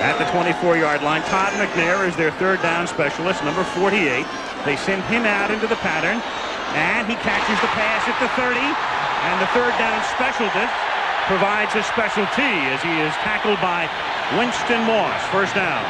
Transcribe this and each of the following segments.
At the 24-yard line, Todd McNair is their third down specialist, number 48. They send him out into the pattern, and he catches the pass at the 30, and the third down specialist provides a special tee as he is tackled by Winston Moss. First down.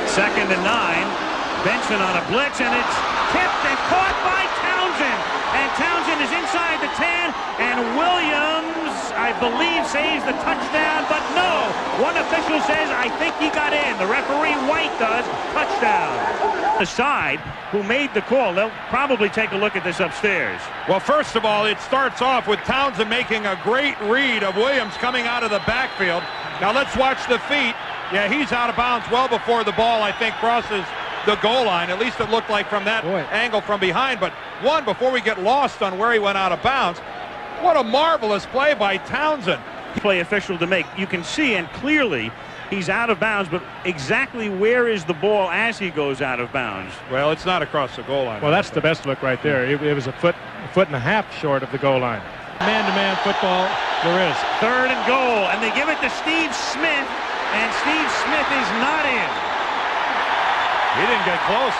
2nd and 9. Benson on a blitz, and it's tipped and caught by Townsend. And Townsend is inside the 10, and Williams, I believe, saves the touchdown, but no. One official says, I think he got in. The referee, White, does. Touchdown. The side who made the call, they'll probably take a look at this upstairs. Well, first of all, it starts off with Townsend making a great read of Williams coming out of the backfield. Now let's watch the feet. Yeah, he's out of bounds well before the ball, I think, crosses the goal line. At least it looked like from that angle from behind. But one, before we get lost on where he went out of bounds, what a marvelous play by Townsend. Play official to make. You can see, and clearly he's out of bounds, but exactly where is the ball as he goes out of bounds? Well, it's not across the goal line. Well, that's the best look right there. It was a foot and a half short of the goal line. Man-to-man football, there is. 3rd and goal, and they give it to Steve Smith, and Steve Smith is not in. He didn't get close.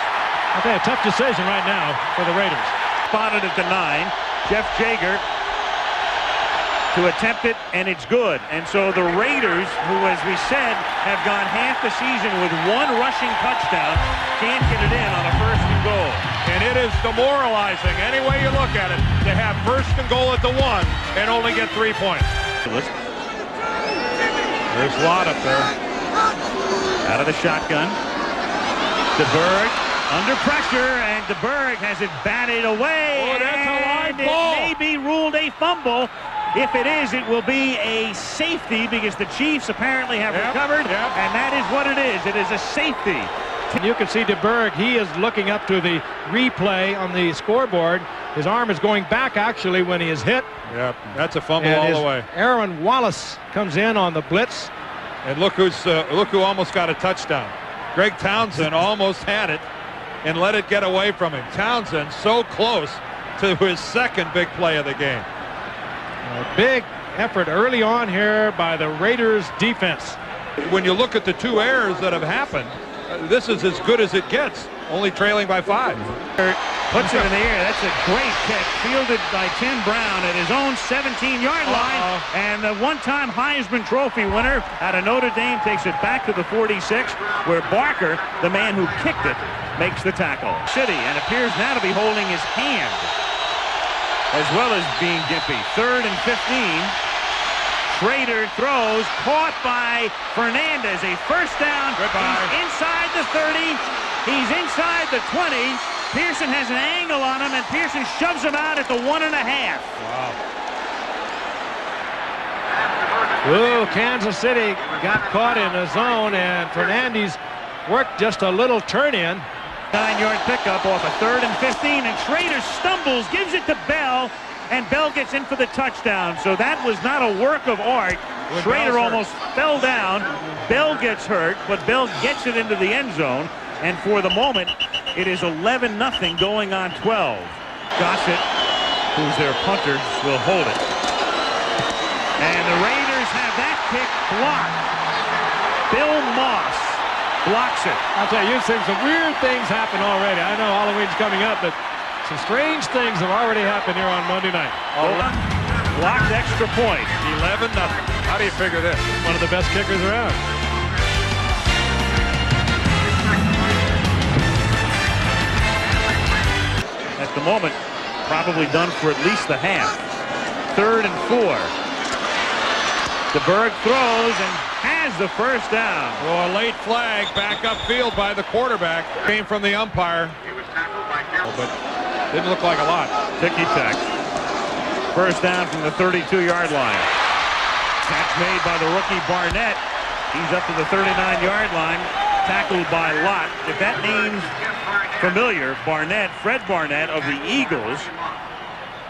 I think a tough decision right now for the Raiders. Spotted at the 9. Jeff Jager to attempt it, and it's good. And so the Raiders, who, as we said, have gone half the season with one rushing touchdown, can't get it in on a 1st and goal. And it is demoralizing, any way you look at it, to have 1st and goal at the 1 and only get 3 points. There's Watt up there. Out of the shotgun. DeBerg under pressure, and DeBerg has it batted away. Oh, that's a line It ball. may be ruled a fumble. If it is, it will be a safety because the Chiefs apparently have recovered, and that is what it is. It is a safety. You can see DeBerg, he is looking up to the replay on the scoreboard. His arm is going back, actually, when he is hit. Yep, that's a fumble and all the way. Aaron Wallace comes in on the blitz. And look who almost got a touchdown. Greg Townsend almost had it and let it get away from him. Townsend so close to his 2nd big play of the game. A big effort early on here by the Raiders defense. When you look at the 2 errors that have happened, this is as good as it gets, only trailing by 5. Puts it in the air. That's a great kick, fielded by Tim Brown at his own 17-yard line. And the one-time Heisman Trophy winner out of Notre Dame takes it back to the 46, where Barker, the man who kicked it, makes the tackle. City, and appears now to be holding his hand, as well as being gimpy. 3rd and 15. Schrader throws, caught by Fernandez. A 1st down. Goodbye. He's inside the 30. He's inside the 20. Pearson has an angle on him, and Pearson shoves him out at the 1.5. Wow. Ooh, Kansas City got caught in a zone, and Fernandez worked just a little turn in. 9-yard pickup off a 3rd and 15, and Schrader stumbles, gives it to Bell, and Bell gets in for the touchdown. So that was not a work of art. Schrader almost fell down. Bell gets hurt, but Bell gets it into the end zone. And for the moment, it is 11-0 going on 12. Gossett, who's their punter, will hold it. And the Raiders have that kick blocked. Bill Moss blocks it. I'll tell you, you've seen some weird things happen already. I know Halloween's coming up, but some strange things have already happened here on Monday night. Blocked extra point. 11-0. How do you figure this? One of the best kickers around. At the moment, probably done for at least the half. 3rd and 4. DeBerg throws and has the 1st down. Oh, a late flag back upfield by the quarterback. Came from the umpire. But didn't look like a lot. Ticky-tack. 1st down from the 32-yard line. Catch made by the rookie Barnett. He's up to the 39-yard line. Tackled by Lott. If that name's familiar, Barnett, Fred Barnett of the Eagles,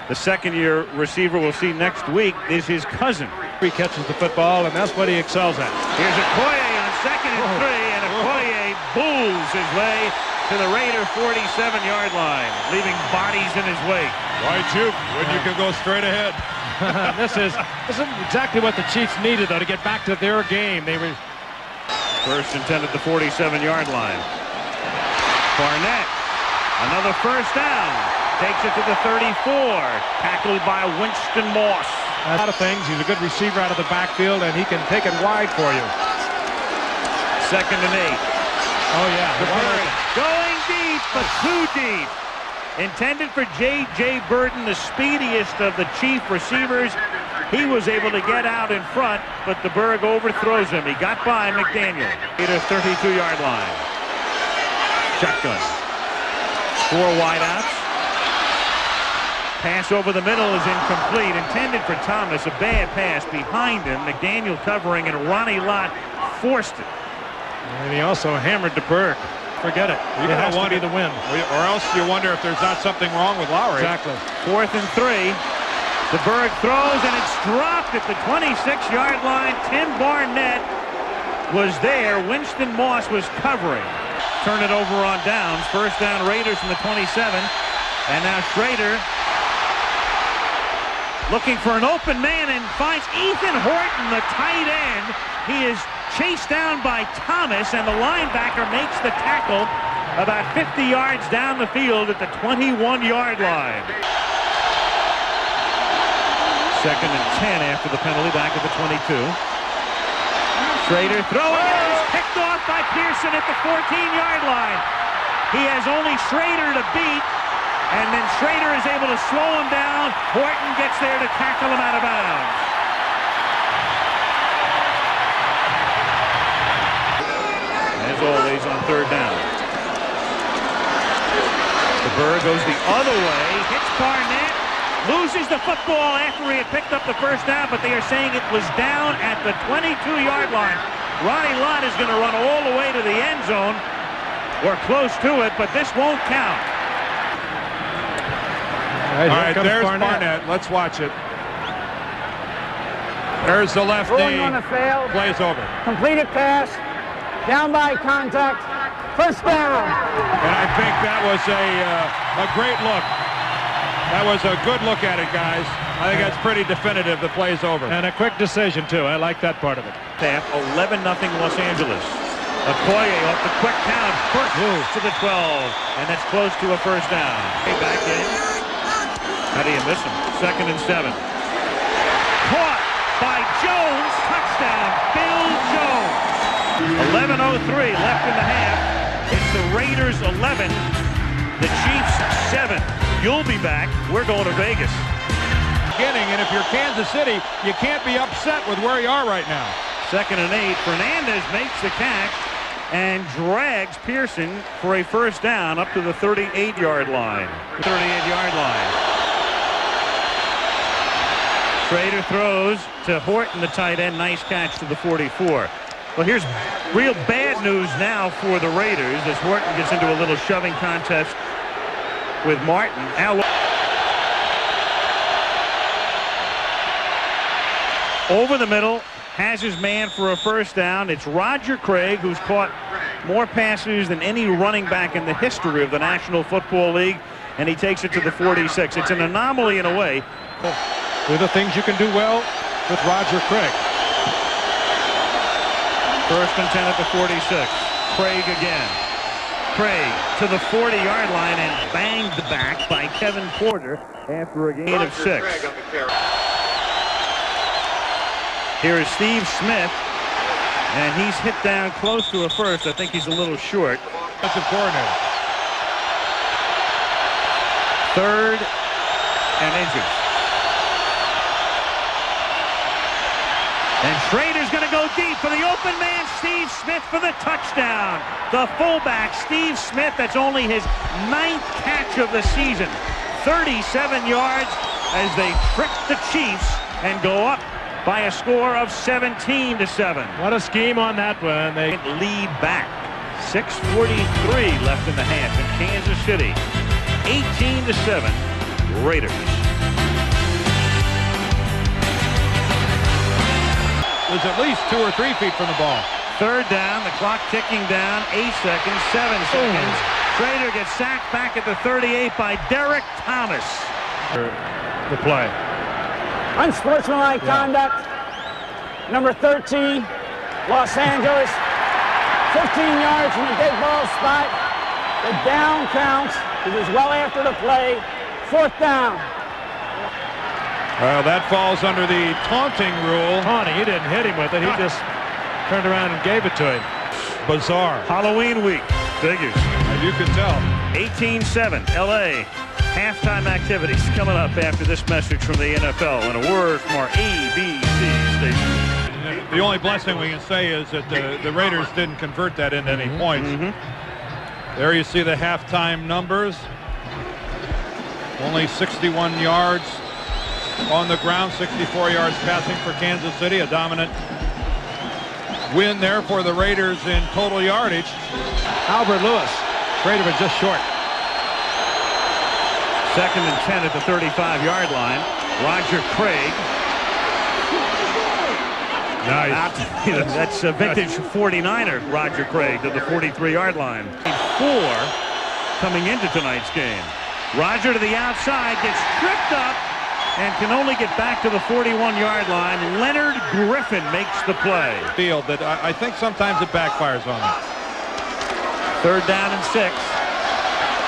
the 2nd-year receiver we'll see next week, is his cousin. He catches the football, and that's what he excels at. Here's Okoye on 2nd and 3, and Okoye bulls his way to the Raider 47-yard line, leaving bodies in his wake. Why juke when you can go straight ahead? This is exactly what the Chiefs needed, though, to get back to their game. They were First and 10 at the 47-yard line. Barnett, another first down. Takes it to the 34. Tackled by Winston Moss. A lot of things. He's a good receiver out of the backfield, and he can take it wide for you. Second and 8. Oh, yeah. DeBerg going deep, but too deep. Intended for J.J. Burton, the speediest of the Chief receivers. He was able to get out in front, but DeBerg overthrows him. He got by McDaniel. At a 32-yard line. Shotgun. 4 wideouts. Pass over the middle is incomplete. Intended for Thomas. A bad pass behind him. McDaniel covering, and Ronnie Lott forced it. And he also hammered DeBerg. Forget it. It has to be the win. Or else you wonder if there's not something wrong with Lowry. Exactly. 4th and 3. DeBerg throws, and it's dropped at the 26-yard line. Tim Barnett was there. Winston Moss was covering. Turn it over on downs. First down Raiders from the 27. And now Schrader looking for an open man and finds Ethan Horton, the tight end. He is chased down by Thomas, and the linebacker makes the tackle about 50 yards down the field at the 21-yard line. Second and 10 after the penalty, back at the 22. Schrader throwing, and it is picked off by Pearson at the 14-yard line. He has only Schrader to beat, and then Schrader is able to slow him down. Horton gets there to tackle him out of bounds. As always on third down. DeBerg goes the other way, hits Barnett, loses the football after he had picked up the first down, but they are saying it was down at the 22-yard line. Ronnie Lott is going to run all the way to the end zone, or close to it, but this won't count. All right, there's Barnett. Let's watch it. There's the left knee. On the fail. Plays over. Completed pass. Down by contact. First down. And I think that was a great look. That was a good look at it, guys. I think that's pretty definitive. The play's over. And a quick decision, too. I like that part of it. 11-0 Los Angeles. Okoye off the quick count. First to the 12. And that's close to a first down. Back in. How do you miss him? Second and 7. Caught by Jones. Touchdown. Bill Jones. 11:03 left in the half. It's the Raiders 11. The Chiefs 7. You'll be back. We're going to Vegas. And if you're Kansas City, you can't be upset with where you are right now. Second and 8. Fernandez makes the catch and drags Pearson for a first down up to the 38-yard line. 38-yard line. Schrader throws to Horton, the tight end. Nice catch to the 44. Well, here's real bad news now for the Raiders as Horton gets into a little shoving contest with Martin. Over the middle, has his man for a first down. It's Roger Craig, who's caught more passes than any running back in the history of the National Football League, and he takes it to the 46. It's an anomaly in a way. They're the things you can do well with Roger Craig. First and 10 at the 46. Craig again. Craig to the 40-yard line and banged back by Kevin Porter after a gain of 6. Here is Steve Smith, and he's hit down close to a first. I think he's a little short. That's a corner. Third and inches. And Schrader's going to go deep for the open man, Steve Smith, for the touchdown. The fullback, Steve Smith, that's only his 9th catch of the season. 37 yards as they trick the Chiefs and go up by a score of 17-7. What a scheme on that one. They lead back. 6:43 left in the half in Kansas City. 18-7 Raiders. Was at least 2 or 3 feet from the ball. Third down, the clock ticking down. 8 seconds, 7 seconds. Schrader gets sacked back at the 38 by Derek Thomas. The play. Unsportsmanlike conduct. Number 13, Los Angeles. 15 yards from the dead ball spot. The down counts. It is well after the play. 4th down. Well, that falls under the taunting rule. Taunting, he didn't hit him with it. He just turned around and gave it to him. Bizarre. Halloween week. Figures. As you can tell. 18-7, LA. Halftime activities coming up after this message from the NFL and a word from our ABC station. The only blessing we can say is that the Raiders didn't convert that into any points. There you see the halftime numbers. Only 61 yards on the ground, 64 yards passing for Kansas City. A dominant win there for the Raiders in total yardage. Albert Lewis. Raider was just short. 2nd and 10 at the 35-yard line. Roger Craig. Nice. That's a vintage 49er, Roger Craig, to the 43-yard line. 4 coming into tonight's game. Roger to the outside, gets tripped up, and can only get back to the 41-yard line. Leonard Griffin makes the play. Field that I think sometimes it backfires on him. 3rd down and 6.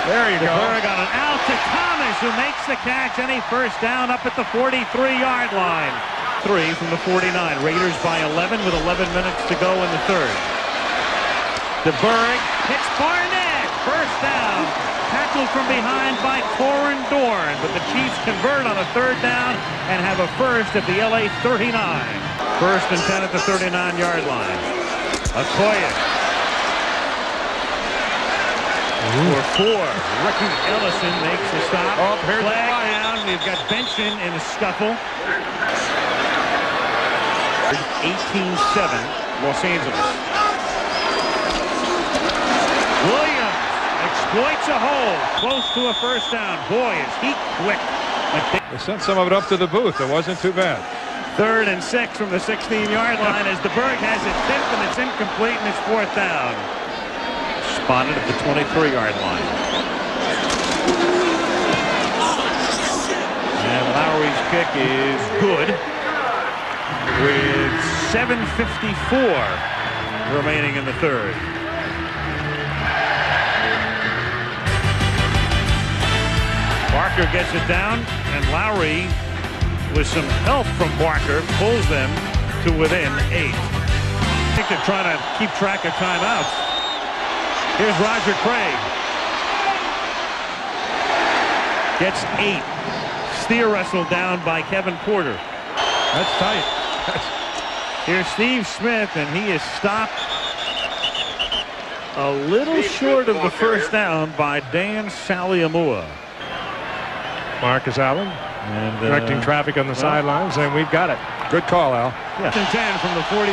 There you go. DeBerg on an out to Thomas, who makes the catch, and he first down up at the 43-yard line. 3 from the 49. Raiders by 11 with 11 minutes to go in the 3rd. DeBerg hits Barnett. First down. Tackled from behind by Corin Dorn, but the Chiefs convert on a 3rd down and have a first at the LA 39. 1st and 10 at the 39-yard line. Okoye. For 4. Ricky Ellison makes the stop. Oh, here's the flag flag. down. We've got Benson in a scuffle. 18-7, Los Angeles. Williams exploits a hole close to a first down. Boy, is he quick. They sent some of it up to the booth. It wasn't too bad. 3rd and 6 from the 16-yard line as DeBerg has it tipped, and it's incomplete, and it's 4th down. Spotted at the 23-yard line. And Lowry's kick is good with 7:54 remaining in the 3rd. Barker gets it down, and Lowry, with some help from Barker, pulls them to within 8. I think they're trying to keep track of timeouts. Here's Roger Craig. Gets 8. Steer wrestled down by Kevin Porter. That's tight. Here's Steve Smith, and he is stopped a little short of the first down by Dan Saliamua. Marcus Allen And directing traffic on the sidelines, and we've got it. Good call, Al. Yeah. 10 from the 44.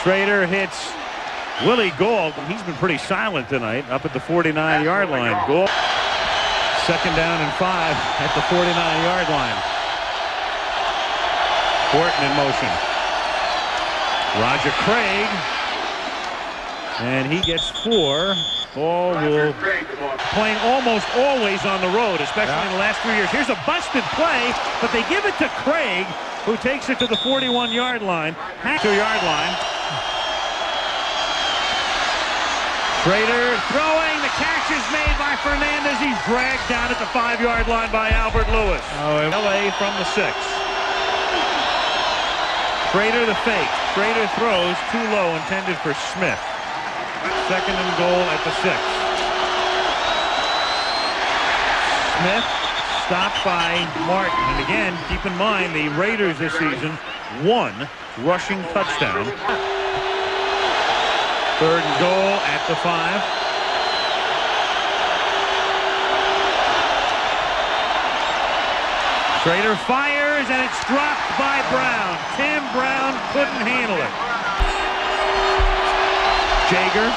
Schrader hits Willie Gold, and he's been pretty silent tonight up at the 49-yard line. Gold. 2nd down and 5 at the 49-yard line. Horton in motion. Roger Craig. And he gets 4. Ball will playing almost always on the road, especially in the last 3 years. Here's a busted play, but they give it to Craig, who takes it to the 41-yard line. 2-yard line. Schrader throwing. The catch is made by Fernandez. He's dragged down at the 5-yard line by Albert Lewis. LA from the 6. Schrader the fake. Schrader throws too low, intended for Smith. 2nd and goal at the 6. Smith stopped by Martin. And again, keep in mind the Raiders this season, 1 rushing touchdown. 3rd and goal at the 5. Schrader fires, and it's dropped by Brown. Tim Brown couldn't handle it. Jager,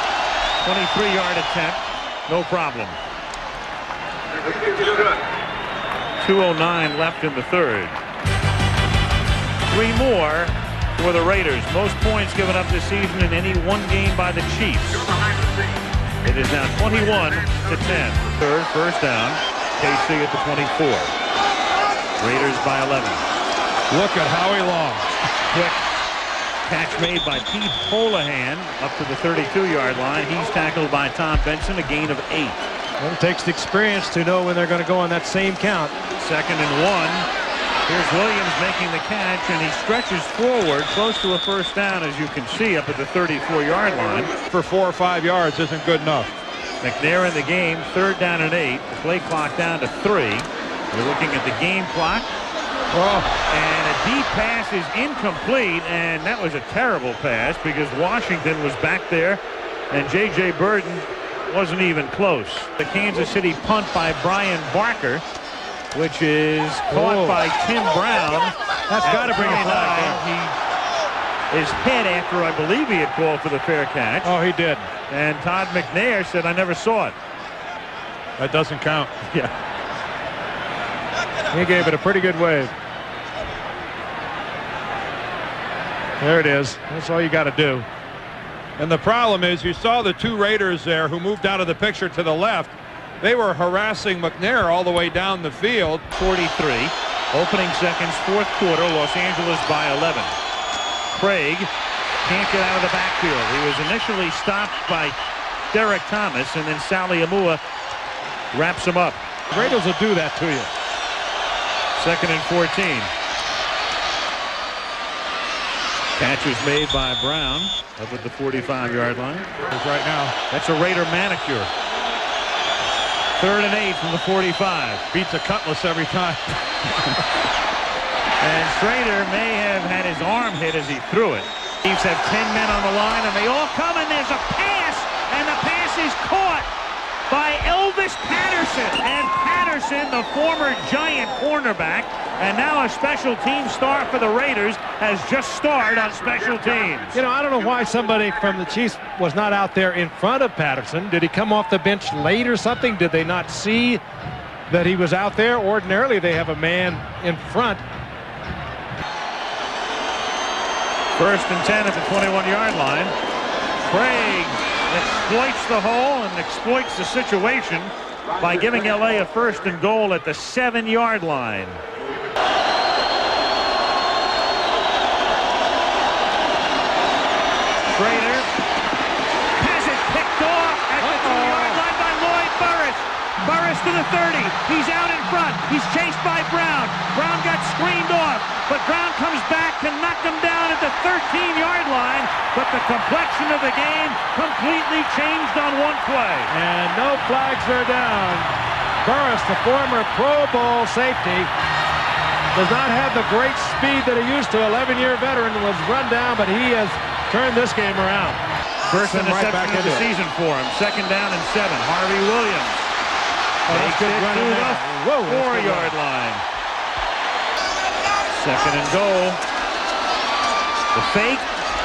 23-yard attempt, no problem. 2:09 left in the 3rd. 3 more for the Raiders. Most points given up this season in any one game by the Chiefs. It is now 21-10. 3rd, first down. KC at the 24. Raiders by 11. Look at Howie Long. Quick, Catch made by Pete Holohan up to the 32-yard line. He's tackled by Tom Benson, a gain of 8. Well, it takes the experience to know when they're going to go on that same count. 2nd and 1. Here's Williams making the catch, and he stretches forward close to a first down, as you can see, up at the 34-yard line. For 4 or 5 yards isn't good enough. McNair in the game, 3rd down and 8. The play clock down to 3. We're looking at the game clock. And a deep pass is incomplete, and that was a terrible pass because Washington was back there, and J.J. Burden wasn't even close. The Kansas City punt by Brian Barker, which is caught by Tim Brown. That's got to bring a flag. His head after I believe he had called for the fair catch. Oh, he did. And Todd McNair said, I never saw it. That doesn't count. Yeah. He gave it a pretty good wave. There it is. That's all you got to do. And the problem is, you saw the 2 Raiders there who moved out of the picture to the left. They were harassing McNair all the way down the field. 43. Opening seconds, 4th quarter. Los Angeles by 11. Craig can't get out of the backfield. He was initially stopped by Derek Thomas, and then Sally Amua wraps him up. The Raiders will do that to you. 2nd and 14. Catch is made by Brown up at the 45-yard line. Right now. That's a Raider manicure. 3rd and 8 from the 45. Beats a cutlass every time. And Schrader may have had his arm hit as he threw it. Chiefs have 10 men on the line, and they all come, and there's a pass, and the pass is caught by Elvis Patterson. And Patterson, the former Giant cornerback, and now a special team star for the Raiders, has just starred on special teams. You know, I don't know why somebody from the Chiefs was not out there in front of Patterson. Did he come off the bench late or something? Did they not see that he was out there? Ordinarily, they have a man in front. 1st and 10 at the 21-yard line. Craig exploits the hole and exploits the situation by giving LA a 1st and goal at the 7-yard line. Schrader has it picked off at the 2-yard line by Lloyd Burris. Burris to the 30. He's out in front. He's chased by Brown. Brown got screened off, but Brown comes back to knock him down at the 13-yard line. But the complexion of the game completely changed on one play. And no flags are down. Burris, the former Pro Bowl safety, does not have the great speed that he used to. 11-year veteran was run down, but he has turned this game around. First interception of the season for him. 2nd down and 7. Harvey Williams. Takes it to the 4-yard line. 2nd and goal. The fake.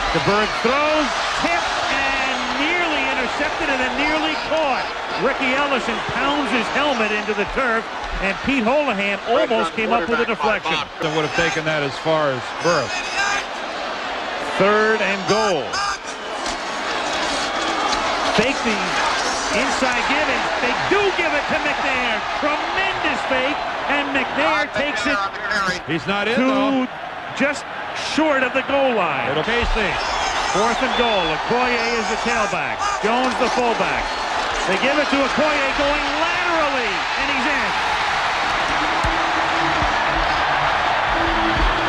DeBerg throws, tipped, and nearly intercepted, and then nearly caught. Ricky Ellison pounds his helmet into the turf, and Pete Holohan almost came up with a deflection. And would have taken that as far as Burris. 3rd and goal. Fake the inside give, and they do give it to McNair. Tremendous fake, and McNair takes it. He's not in, to just short of the goal line. It'll Casey. 4th and goal. Okoye is the tailback. Jones the fullback. They give it to Okoye going laterally, and he's in.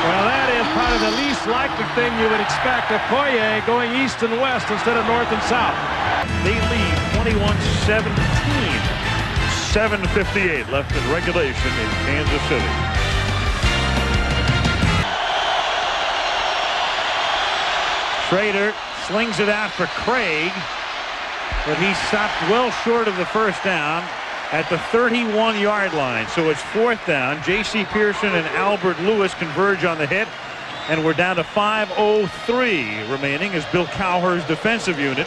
Well, that is probably the least likely thing you would expect. Okoye going east and west instead of north and south. They lead 21-17. 7:58 left in regulation in Kansas City. Schrader slings it out for Craig, but he stopped well short of the 1st down at the 31-yard line. So it's 4th down. J.C. Pearson and Albert Lewis converge on the hit, and we're down to 5:03 remaining as Bill Cowher's defensive unit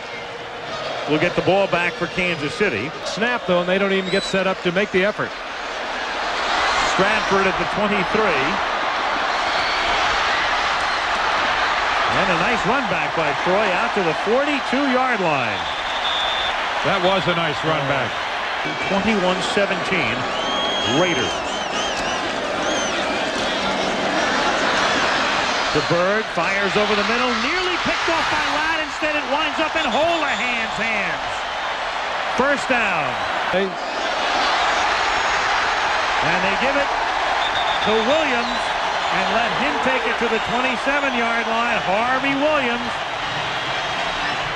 will get the ball back for Kansas City. Snap, though, and they don't even get set up to make the effort. Stratford at the 23. And a nice run back by Troy out to the 42-yard line. That was a nice run back. 21-17 Raiders. DeBerg fires over the middle, nearly picked off by Ladd. Instead, it winds up in Holohan's hands. First down. And they give it to Williams and let him take it to the 27-yard line. Harvey Williams.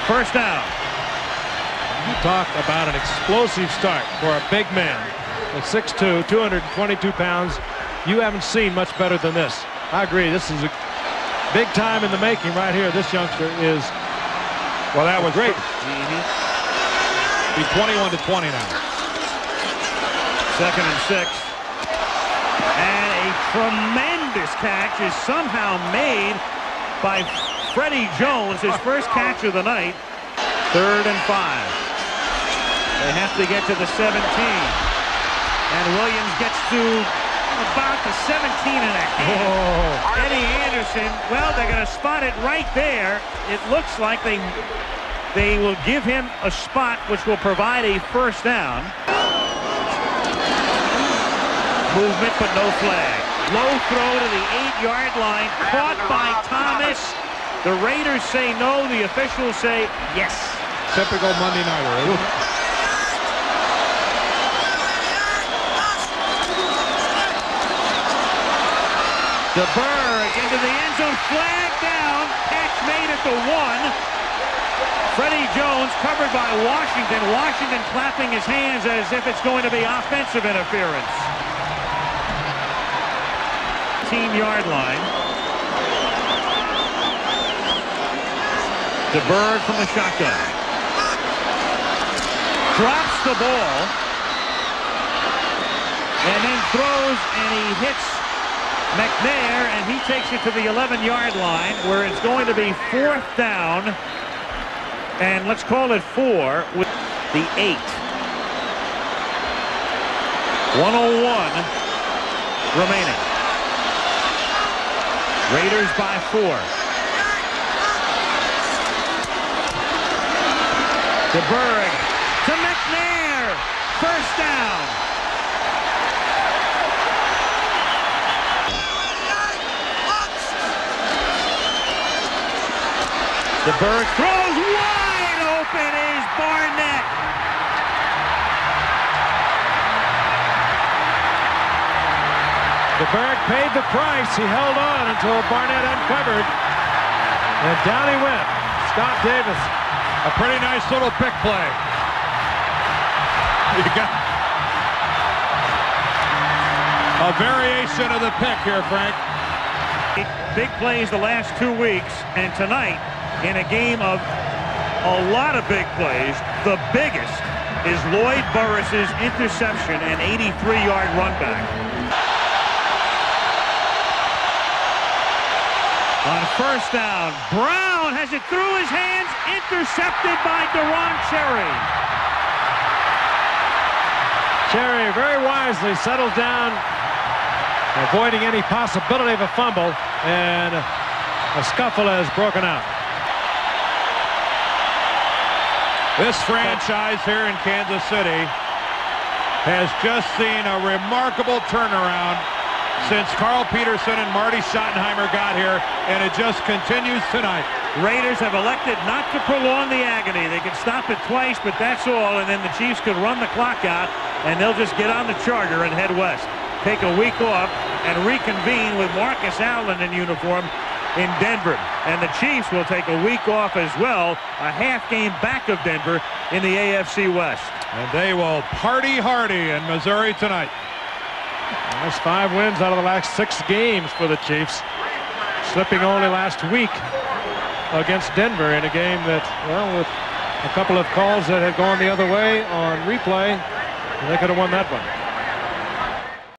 First down. You talk about an explosive start for a big man. At 6'2", 222 pounds. You haven't seen much better than this. I agree. This is a big time in the making right here. This youngster is, well, that was great. He's 21-20 now. 2nd and 6. And a tremendous catch is somehow made by Freddie Jones, his first catch of the night. 3rd and 5. They have to get to the 17. And Williams gets to about the 17 and a half. Eddie Anderson, well, they're going to spot it right there. It looks like they will give him a spot which will provide a first down. Movement, but no flag. Low throw to the 8-yard line, caught by Thomas. The Raiders say no, the officials say yes. Typical Monday nighter, isn't it? DeBerg into the end zone, flag down, catch made at the 1. Freddie Jones covered by Washington. Washington clapping his hands as if it's going to be offensive interference. 18-yard line. DeBerg from the shotgun. Drops the ball. And then throws, and he hits McNair, and he takes it to the 11-yard line, where it's going to be 4th down, and let's call it 4 with the 8. 1:01 remaining. Raiders by 4. DeBerg to McNair. First down. DeBerg throws wide open is Barnett. DeBerg paid the price. He held on until Barnett uncovered. And down he went. Scott Davis. A pretty nice little pick play. You got a variation of the pick here, Frank. Big plays the last 2 weeks, and tonight, in a game of a lot of big plays, the biggest is Lloyd Burris's interception and 83-yard run back. On first down, Brown has it through his hands, intercepted by Deron Cherry. Cherry very wisely settles down, avoiding any possibility of a fumble, and a scuffle has broken out. This franchise here in Kansas City has just seen a remarkable turnaround since Carl Peterson and Marty Schottenheimer got here, and it just continues tonight. Raiders have elected not to prolong the agony. They can stop it twice, but that's all, and then the Chiefs could run the clock out, and they'll just get on the charger and head west. Take a week off and reconvene with Marcus Allen in uniform in Denver. And the Chiefs will take a week off as well, a half game back of Denver in the AFC West. And they will party hardy in Missouri tonight. That's 5 wins out of the last 6 games for the Chiefs, slipping only last week against Denver in a game that, well, with a couple of calls that had gone the other way on replay, they could have won that one.